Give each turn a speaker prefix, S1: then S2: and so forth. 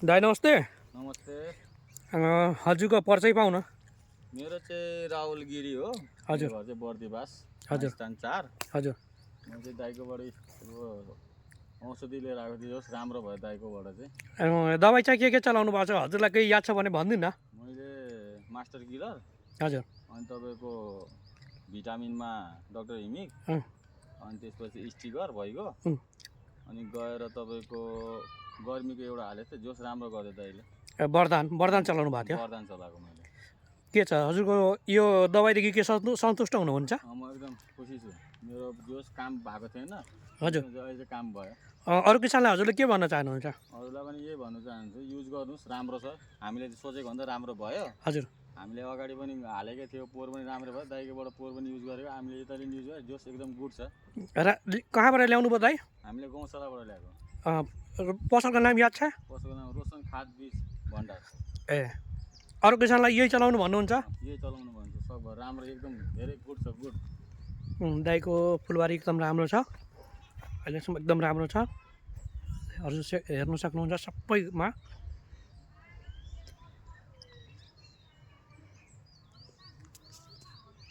S1: दाइ नमस्ते।
S2: नमस्ते।
S1: हजुरको परिचय पाउँ न।
S2: मेरो चाहिँ राहुल गिरी हो।
S1: हजुर।
S2: मेरो घर चाहिँ बर्दिवास
S1: हजुर।
S2: स्ट्यान्ड 4।
S1: हजुर।
S2: म चाहिँ दाइकोबाट औषधि लिएर आएको थिएँ, जस राम्रो भयो दाइकोबाट चाहिँ।
S1: दबाई चाहिँ के चलाउनु भएको छ हजुरलाई केही याद छ भने भनिदिनु न।
S2: मैले मास्टर किलर,
S1: हजुर।
S2: अनि तपाईँको भिटामिनमा डक्टर हिमिक,
S1: अँ,
S2: अनि त्यसपछि स्टिकर भइगयो,
S1: उम्,
S2: अनि गएर तपाईँको गर्मीको एउटा हालेको थियो, जोस राम्रो गर्यो दाइले।
S1: वरदान चलाउनु भएको थियो।
S2: वरदान चलाएको मैले।
S1: के छ हजुरको यो दबाईदेखि के सन्तुष्ट हुनुहुन्छ?
S2: म एकदम खुसी छु। मेरो जोस काम भएको थिएन,
S1: हजुर।
S2: अहिले चाहिँ काम भयो।
S1: अरू किसानलाई हजुरले के भन्न चाहनुहुन्छ?
S2: अरूलाई पनि यही भन्न चाहन्छु, युज गर्नुहोस्, राम्रो छ। हामीले सोचेको भन्दा राम्रो भयो।
S1: हजुर।
S2: हामीले अगाडि पनि हालेकै थियो, पोहोर पनि राम्रो भयो। दाइकोबाट पोहोर पनि युज गरेको, हामीले यता पनि युज गर्यो, जोस एकदम गुड छ।
S1: कहाँबाट ल्याउनु भयो दाइ?
S2: हामीले गौशालाबाट ल्याएको।
S1: पसलको नाम याद छ?
S2: पसलको नाम रोशन खाद बीज भण्डार।
S1: ए, अरू किसानलाई यही चलाउनु भन्नुहुन्छ?
S2: यही चलाउनु भन्छु, सब राम्रो, एकदम धेरै गुड छ, गुड।
S1: दाइको फुलबारी एकदम राम्रो छ, अहिलेसम्म एकदम राम्रो छ। हजुर हेर्नु सक्नुहुन्छ सबैमा